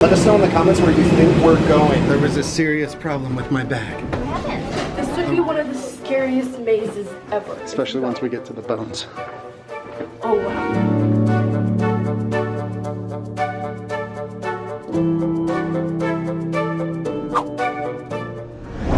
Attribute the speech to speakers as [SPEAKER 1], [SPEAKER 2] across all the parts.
[SPEAKER 1] Let us know in the comments where you think we're going. There was a serious problem with my bag.
[SPEAKER 2] What happened?
[SPEAKER 3] This would be one of the scariest mazes ever.
[SPEAKER 1] Especially once we get to the bones.
[SPEAKER 3] Oh wow.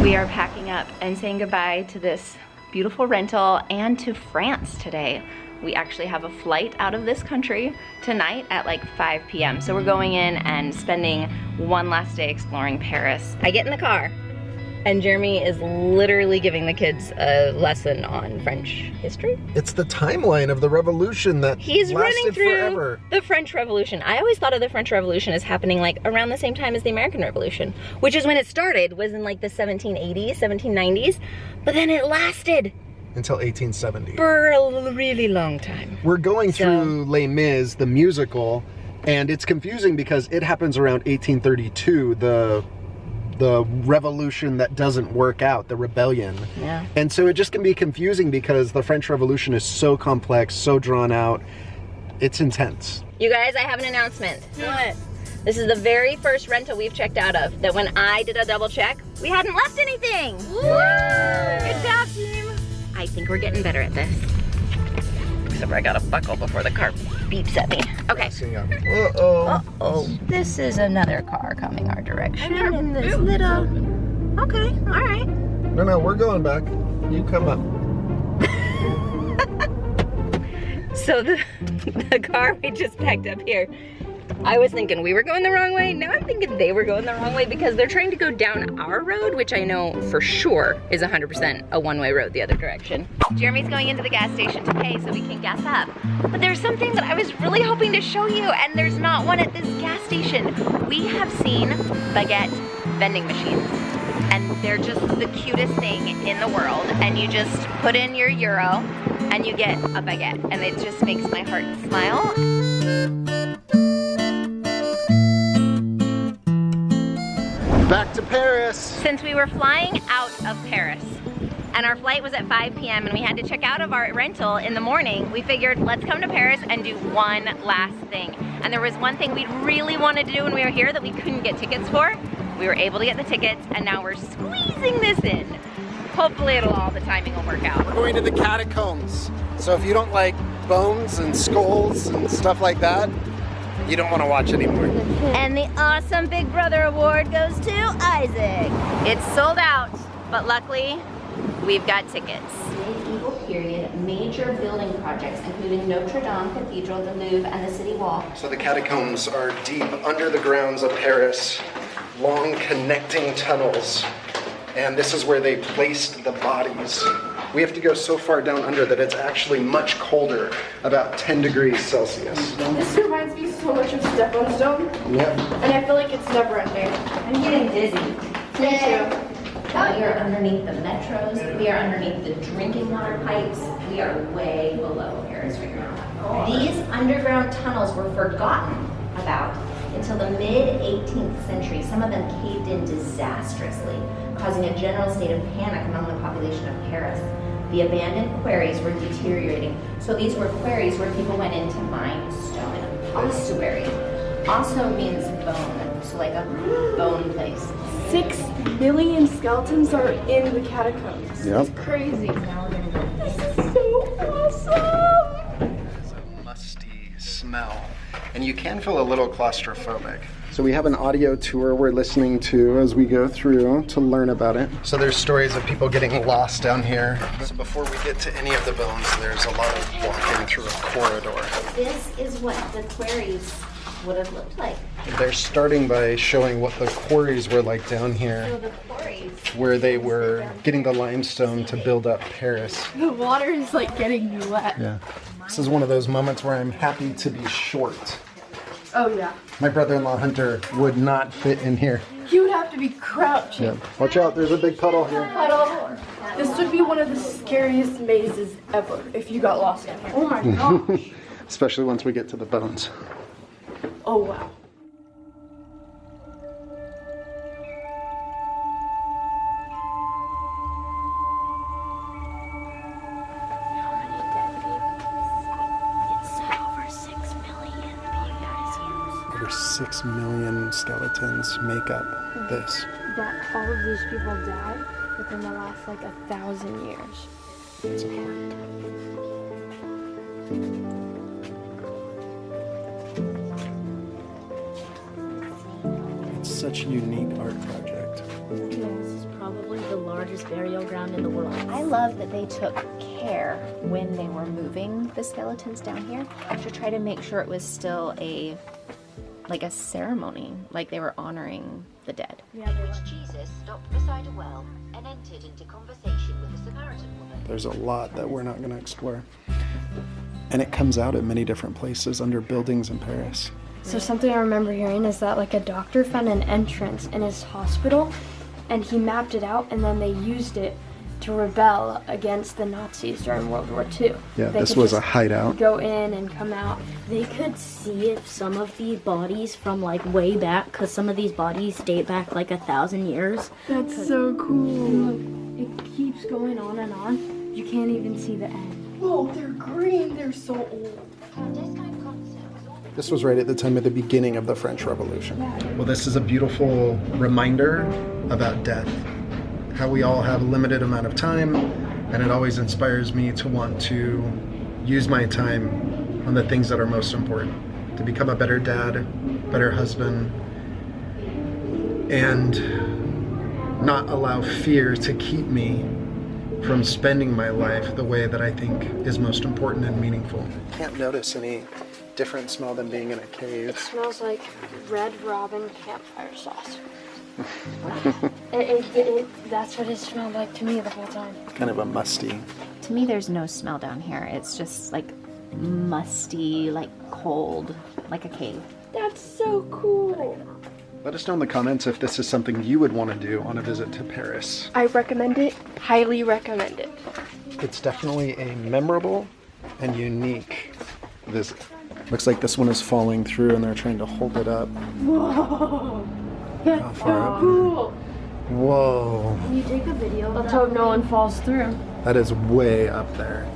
[SPEAKER 2] We are packing up and saying goodbye to this beautiful rental and to France today. We actually have a flight out of this country tonight at like 5 p.m. So we're going in and spending one last day exploring Paris. I get in the car and Jeremy is literally giving the kids a lesson on French history.
[SPEAKER 1] It's the timeline of the revolution that
[SPEAKER 2] He's running
[SPEAKER 1] lasted
[SPEAKER 2] through
[SPEAKER 1] forever.
[SPEAKER 2] the French Revolution. I always thought of the French Revolution as happening like around the same time as the American Revolution, which is when it started, was in like the 1780s, 1790s, but then it lasted
[SPEAKER 1] Until 1870.
[SPEAKER 2] for a really long time.
[SPEAKER 1] We're going through Les Mis, the musical, and it's confusing because it happens around 1832, the revolution that doesn't work out, the rebellion.
[SPEAKER 2] Yeah.
[SPEAKER 1] And so it just can be confusing because the French Revolution is so complex, so drawn out. It's intense.
[SPEAKER 2] You guys, I have an announcement. What? This is the very first rental we've checked out of that when I did a double check, we hadn't left anything. Woo! Good job, team. I think we're getting better at this. Except for I gotta buckle before the car beeps at me. Okay.
[SPEAKER 1] Uh-oh.
[SPEAKER 2] Uh-oh. This is another car coming our direction in this little... Okay, all right.
[SPEAKER 1] No, we're going back. You come up.
[SPEAKER 2] So the car we just packed up here, I was thinking we were going the wrong way. Now I'm thinking they were going the wrong way because they're trying to go down our road, which I know for sure is 100% a one-way road the other direction. Jeremy's going into the gas station to pay so we can gas up. But there's something that I was really hoping to show you, and there's not one at this gas station. We have seen baguette vending machines, and they're just the cutest thing in the world. And you just put in your euro and you get a baguette, and it just makes my heart smile.
[SPEAKER 1] Back to Paris.
[SPEAKER 2] Since we were flying out of Paris and our flight was at 5 p.m. and we had to check out of our rental in the morning, we figured let's come to Paris and do one last thing. And there was one thing we really wanted to do when we were here that we couldn't get tickets for. We were able to get the tickets and now we're squeezing this in. Hopefully the timing will work out.
[SPEAKER 1] We're going to the Catacombs. So if you don't like bones and skulls and stuff like that, you don't want to watch anymore.
[SPEAKER 2] And the awesome Big Brother award goes to Isaac. It's sold out, but luckily we've got tickets. Medieval period major building projects including Notre Dame Cathedral, the Louvre, and the City Wall.
[SPEAKER 1] So the catacombs are deep under the grounds of Paris, long connecting tunnels, and this is where they placed the bodies. We have to go so far down under that it's actually much colder, about 10 degrees Celsius.
[SPEAKER 3] This reminds me so much of Step on Stone,
[SPEAKER 1] Yep.
[SPEAKER 3] and I feel like it's never ending.
[SPEAKER 2] I'm getting dizzy.
[SPEAKER 3] Me too.
[SPEAKER 2] We are underneath the metros, we are underneath the drinking water pipes, we are way below Paris right now. These underground tunnels were forgotten about until the mid-18th century. Some of them caved in disastrously, causing a general state of panic among the population of Paris. The abandoned quarries were deteriorating. So these were quarries where people went in to mine stone. Ossuary also means bone, so like a bone place.
[SPEAKER 3] 6 million skeletons are in the catacombs.
[SPEAKER 1] Yep.
[SPEAKER 3] It's crazy. This is so awesome.
[SPEAKER 1] It's a musty smell, and you can feel a little claustrophobic. So we have an audio tour we're listening to as we go through to learn about it. So there's stories of people getting lost down here. So before we get to any of the bones, there's a lot of walking through a corridor.
[SPEAKER 2] This is what the quarries would have looked like.
[SPEAKER 1] They're starting by showing what the quarries were like down
[SPEAKER 2] So
[SPEAKER 1] here,
[SPEAKER 2] the quarries.
[SPEAKER 1] where they were getting the limestone to build up Paris.
[SPEAKER 3] The water is like getting me wet.
[SPEAKER 1] Yeah. This is one of those moments where I'm happy to be short.
[SPEAKER 3] Oh yeah.
[SPEAKER 1] My brother-in-law Hunter would not fit in here.
[SPEAKER 3] He would have to be crouching.
[SPEAKER 1] Yeah. Watch out, there's a big puddle here.
[SPEAKER 3] Puddle. This would be one of the scariest mazes ever if you got lost in here. Oh my gosh.
[SPEAKER 1] Especially once we get to the bones.
[SPEAKER 3] Oh wow.
[SPEAKER 1] 6 million skeletons make up this.
[SPEAKER 3] That all of these people died within the last like 1,000 years.
[SPEAKER 1] It's a heart. It's such a unique art project.
[SPEAKER 4] This is probably the largest burial ground in the world.
[SPEAKER 5] I love that they took care when they were moving the skeletons down here to try to make sure it was still a ceremony, like they were honoring the dead.
[SPEAKER 6] Jesus stopped beside a well and entered into conversation with a Samaritan woman.
[SPEAKER 1] There's a lot that we're not going to explore. And it comes out at many different places under buildings in Paris.
[SPEAKER 3] So something I remember hearing is that like a doctor found an entrance in his hospital and he mapped it out and then they used it to rebel against the Nazis during World War II.
[SPEAKER 1] Yeah, this was a hideout.
[SPEAKER 3] Go in and come out.
[SPEAKER 4] They could see if some of these bodies from like way back, because some of these bodies date back like 1,000 years.
[SPEAKER 3] That's so cool. It keeps going on and on. You can't even see the end. Whoa, they're green. They're so old.
[SPEAKER 1] This was right at the time of the beginning of the French Revolution. Well, this is a beautiful reminder about death. How we all have a limited amount of time, and it always inspires me to want to use my time on the things that are most important. To become a better dad, better husband, and not allow fear to keep me from spending my life the way that I think is most important and meaningful. Can't notice any different smell than being in a cave.
[SPEAKER 3] It smells like red robin campfire sauce. That's what it smelled like to me the whole time.
[SPEAKER 1] Kind of a musty.
[SPEAKER 5] To me, there's no smell down here. It's just like musty, like cold, like a cave.
[SPEAKER 3] That's so cool.
[SPEAKER 1] Let us know in the comments if this is something you would want to do on a visit to Paris.
[SPEAKER 3] I recommend it. Highly recommend it.
[SPEAKER 1] It's definitely a memorable and unique visit. Looks like this one is falling through and they're trying to hold it up.
[SPEAKER 3] Whoa. That's
[SPEAKER 1] How far
[SPEAKER 3] so
[SPEAKER 1] up?
[SPEAKER 3] cool.
[SPEAKER 1] Whoa.
[SPEAKER 4] Can you take a video of
[SPEAKER 3] Let's
[SPEAKER 4] that?
[SPEAKER 3] hope no one falls through.
[SPEAKER 1] That is way up there.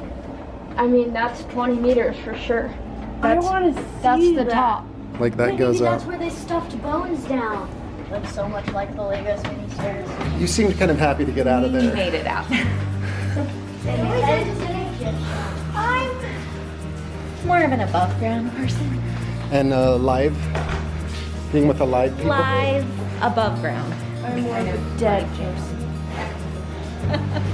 [SPEAKER 3] I mean, that's 20 meters for sure.
[SPEAKER 4] I want to see
[SPEAKER 3] That's the
[SPEAKER 4] that.
[SPEAKER 3] top.
[SPEAKER 1] Like that goes up.
[SPEAKER 4] That's where they stuffed bones down. Looks so much like the Legos mini-stairs.
[SPEAKER 1] You seemed kind of happy to get out of
[SPEAKER 5] We
[SPEAKER 1] there.
[SPEAKER 5] made it out.
[SPEAKER 4] I'm more of an above ground person.
[SPEAKER 1] And live, being with the live people.
[SPEAKER 5] Live above ground.
[SPEAKER 3] I'm more of a dead person.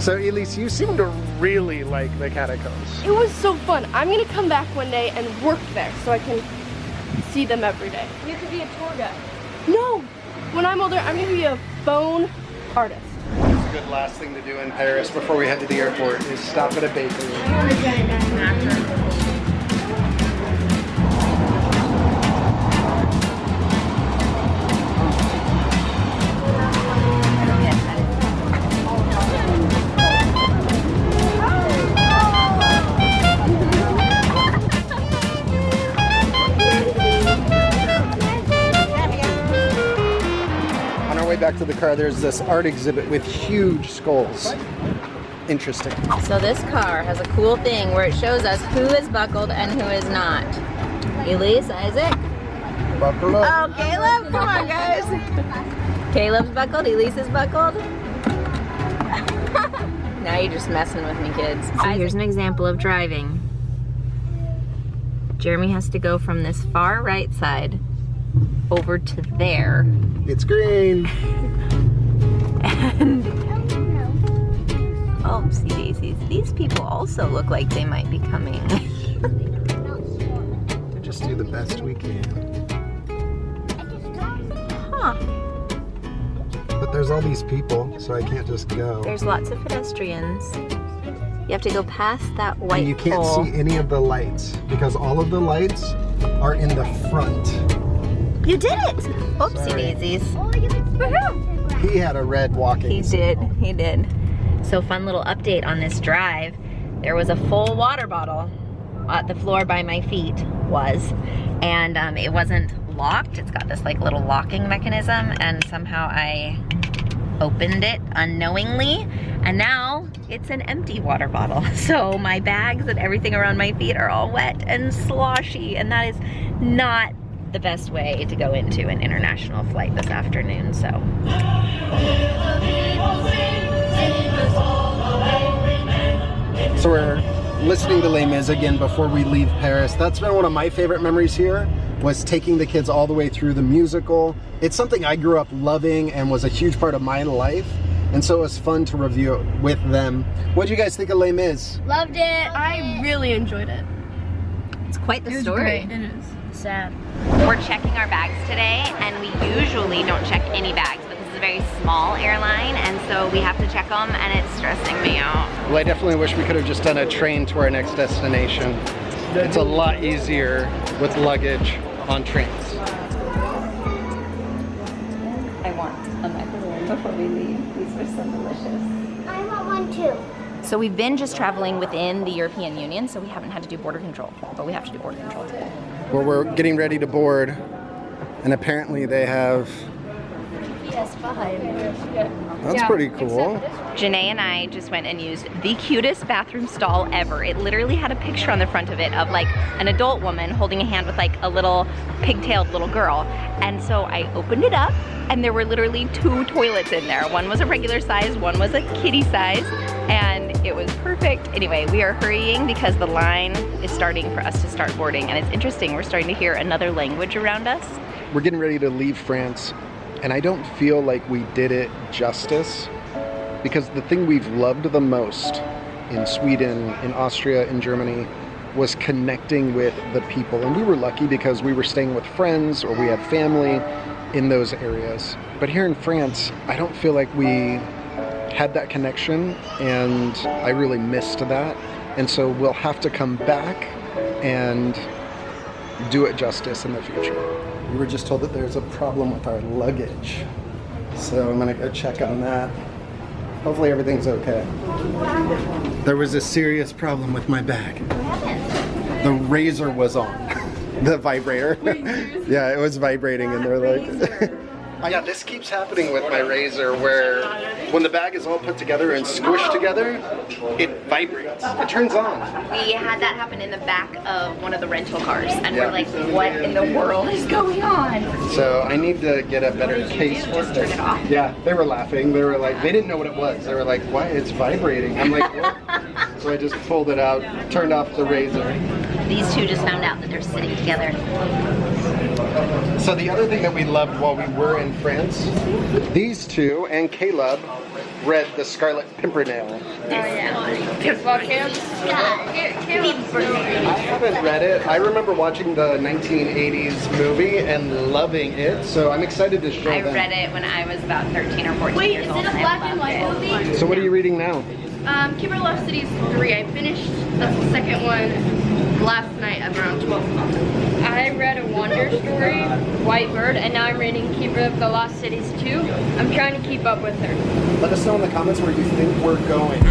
[SPEAKER 1] So Elise, you seem to really like the catacombs.
[SPEAKER 3] It was so fun. I'm gonna come back one day and work there so I can see them every day.
[SPEAKER 4] You could be a tour guide.
[SPEAKER 3] No! When I'm older, I'm gonna be a bone artist.
[SPEAKER 1] It's a good last thing to do in Paris before we head to the airport is stop at a bakery. On our way back to the car, there's this art exhibit with huge skulls. Interesting.
[SPEAKER 2] So this car has a cool thing where it shows us who is buckled and who is not. Elise, Isaac?
[SPEAKER 1] Buckle up.
[SPEAKER 2] Oh, Caleb, come on guys. Caleb's buckled, Elise is buckled. Now you're just messing with me, kids. So here's an example of driving. Jeremy has to go from this far right side over to there.
[SPEAKER 1] It's green.
[SPEAKER 2] And oopsie daisies. These people also look like they might be coming.
[SPEAKER 1] We just do the best we can.
[SPEAKER 2] Huh.
[SPEAKER 1] But there's all these people, so I can't just go.
[SPEAKER 2] There's lots of pedestrians. You have to go past that white
[SPEAKER 1] And you can't
[SPEAKER 2] pole.
[SPEAKER 1] see any of the lights because all of the lights are in the front.
[SPEAKER 2] You did it! Oopsie
[SPEAKER 1] Sorry.
[SPEAKER 2] daisies.
[SPEAKER 1] He had a red walking.
[SPEAKER 2] He did, he did. So fun little update on this drive. There was a full water bottle at the floor by my feet and it wasn't locked. It's got this like little locking mechanism and somehow I opened it unknowingly and now it's an empty water bottle. So my bags and everything around my feet are all wet and sloshy and that is not the best way to go into an international flight this afternoon, so.
[SPEAKER 1] So we're listening to Les Mis again before we leave Paris. That's been one of my favorite memories here, was taking the kids all the way through the musical. It's something I grew up loving and was a huge part of my life. And so it was fun to review it with them. What did you guys think of Les Mis?
[SPEAKER 3] Loved it. I really enjoyed it.
[SPEAKER 2] It's quite the story.
[SPEAKER 3] It is.
[SPEAKER 4] Sad.
[SPEAKER 2] We're checking our bags today, and we usually don't check any bags, but this is a very small airline, and so we have to check them, and it's stressing me out.
[SPEAKER 1] Well, I definitely wish we could have just done a train to our next destination. It's a lot easier with luggage on trains.
[SPEAKER 2] I want a macaroon before we leave. These are so delicious.
[SPEAKER 6] I want one too.
[SPEAKER 2] So we've been just traveling within the European Union, so we haven't had to do border control, but we have to do border control today.
[SPEAKER 1] Well, we're getting ready to board, and apparently they have... That's pretty cool.
[SPEAKER 2] Janae and I just went and used the cutest bathroom stall ever. It literally had a picture on the front of it of like an adult woman holding a hand with like a little pigtailed little girl. And so I opened it up, and there were literally 2 toilets in there. One was a regular size, one was a kiddie size, and it was perfect. Anyway, we are hurrying because the line is starting for us to start boarding, and it's interesting. We're starting to hear another language around us.
[SPEAKER 1] We're getting ready to leave France, and I don't feel like we did it justice, because the thing we've loved the most in Sweden, in Austria, in Germany, was connecting with the people. And we were lucky because we were staying with friends or we had family in those areas. But here in France, I don't feel like we had that connection, and I really missed that. And so we'll have to come back and do it justice in the future. We were just told that there's a problem with our luggage, so I'm gonna go check on that. Hopefully everything's okay. There was a serious problem with my bag.
[SPEAKER 2] What happened?
[SPEAKER 1] The razor was on. The vibrator. Yeah, it was vibrating, and they're like... Yeah, this keeps happening with my razor, where when the bag is all put together and squished together, it vibrates. It turns on.
[SPEAKER 2] We had that happen in the back of one of the rental cars, and we're like, what in the world is going on?
[SPEAKER 1] So I need to get a better case for
[SPEAKER 2] Just turn it off.
[SPEAKER 1] Yeah, they were laughing. They were like, they didn't know what it was. They were like, what? It's vibrating. I'm like, what? So I just pulled it out, turned off the razor.
[SPEAKER 2] These 2 just found out that they're sitting together.
[SPEAKER 1] So the other thing that we loved while we were in France, these 2 and Caleb read The Scarlet Pimpernel.
[SPEAKER 3] Oh yeah. Football camp?
[SPEAKER 1] I haven't read it. I remember watching the 1980s movie and loving it, so I'm excited to show them.
[SPEAKER 2] I read it when I was about 13 or 14 years old.
[SPEAKER 3] Is it a black and white movie?
[SPEAKER 1] So what are you reading now?
[SPEAKER 3] Keeper of Lost Cities 3. I finished the second one last night at around 12 o'clock. I read A Wander Story, White Bird, and now I'm reading Keeper of the Lost Cities 2. I'm trying to keep up with her.
[SPEAKER 1] Let us know in the comments where you think we're going.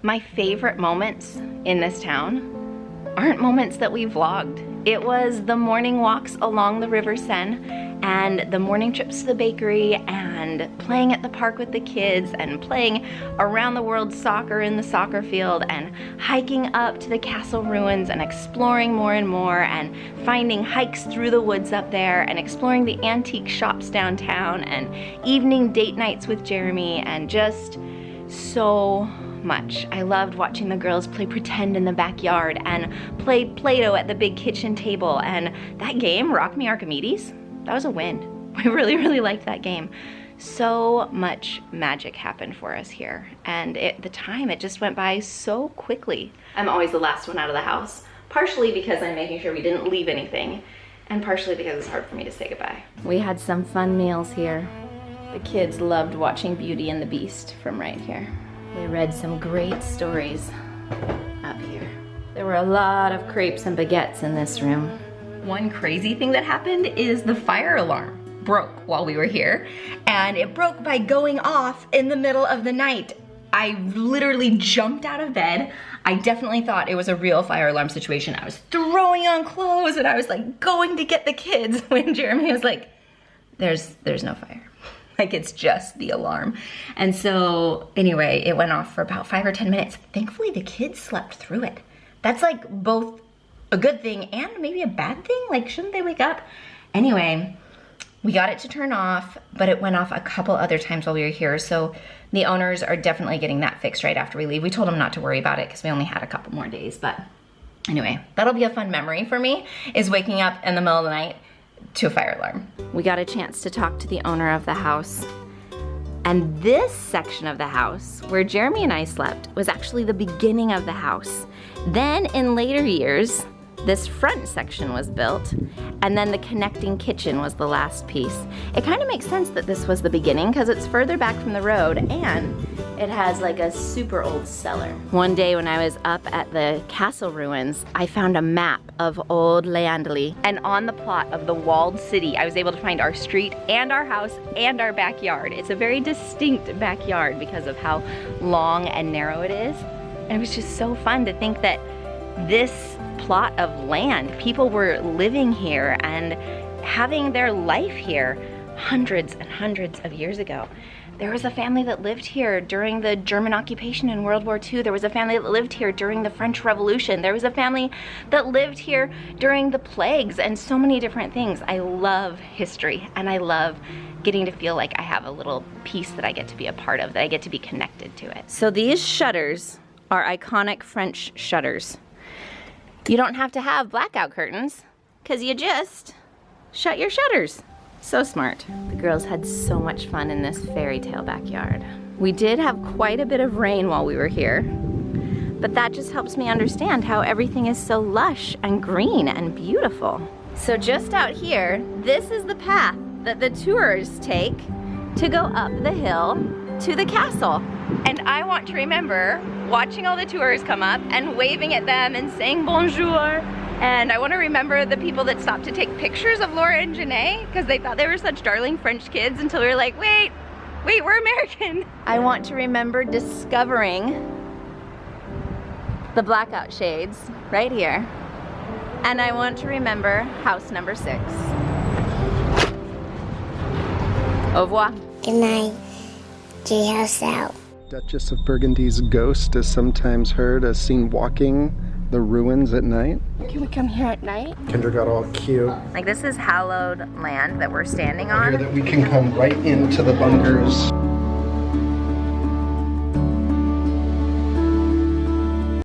[SPEAKER 2] My favorite moments in this town aren't moments that we vlogged. It was the morning walks along the River Seine, and the morning trips to the bakery, and playing at the park with the kids, and playing around the world soccer in the soccer field, and hiking up to the castle ruins and exploring more and more, and finding hikes through the woods up there, and exploring the antique shops downtown, and evening date nights with Jeremy, and just so much. I loved watching the girls play pretend in the backyard and play Play-Doh at the big kitchen table, and that game, Rock Me Archimedes, that was a win. I really, really liked that game. So much magic happened for us here, and the time, it just went by so quickly. I'm always the last one out of the house, partially because I'm making sure we didn't leave anything, and partially because it's hard for me to say goodbye. We had some fun meals here. The kids loved watching Beauty and the Beast from right here. We read some great stories up here. There were a lot of crepes and baguettes in this room. One crazy thing that happened is the fire alarm broke while we were here, and it broke by going off in the middle of the night. I literally jumped out of bed. I definitely thought it was a real fire alarm situation. I was throwing on clothes and I was like going to get the kids when Jeremy was like, there's no fire. Like it's just the alarm. And so anyway, it went off for about 5 or 10 minutes. Thankfully the kids slept through it. That's like both a good thing and maybe a bad thing. Like shouldn't they wake up? Anyway, we got it to turn off, but it went off a couple other times while we were here. So the owners are definitely getting that fixed right after we leave. We told them not to worry about it because we only had a couple more days. But anyway, that'll be a fun memory for me, is waking up in the middle of the night to a fire alarm.
[SPEAKER 5] We got a chance to talk to the owner of the house. And this section of the house where Jeremy and I slept was actually the beginning of the house. Then in later years, this front section was built, and then the connecting kitchen was the last piece. It kind of makes sense that this was the beginning because it's further back from the road and it has like a super old cellar. One day when I was up at the castle ruins, I found a map of old Leandli, and on the plot of the walled city, I was able to find our street and our house and our backyard. It's a very distinct backyard because of how long and narrow it is. And it was just so fun to think that this plot of land, people were living here and having their life here hundreds and hundreds of years ago. There was a family that lived here during the German occupation in World War II. There was a family that lived here during the French Revolution. There was a family that lived here during the plagues and so many different things. I love history and I love getting to feel like I have a little piece that I get to be a part of, that I get to be connected to it. So these shutters are iconic French shutters. You don't have to have blackout curtains because you just shut your shutters. So smart. The girls had so much fun in this fairy tale backyard. We did have quite a bit of rain while we were here, but that just helps me understand how everything is so lush and green and beautiful. So just out here, this is the path that the tours take to go up the hill to the castle. And I want to remember watching all the tours come up and waving at them and saying bonjour. And I want to remember the people that stopped to take pictures of Laura and Janae because they thought they were such darling French kids until we were like, wait, we're American. I want to remember discovering the blackout shades right here. And I want to remember house number 6. Au revoir.
[SPEAKER 7] Good night. Treehouse out.
[SPEAKER 1] Duchess of Burgundy's ghost is sometimes heard as seen walking the ruins at night.
[SPEAKER 3] Can we come here at night?
[SPEAKER 1] Kendra got all cute.
[SPEAKER 2] Like this is hallowed land that we're standing on.
[SPEAKER 1] Here that we can come right into the bunkers.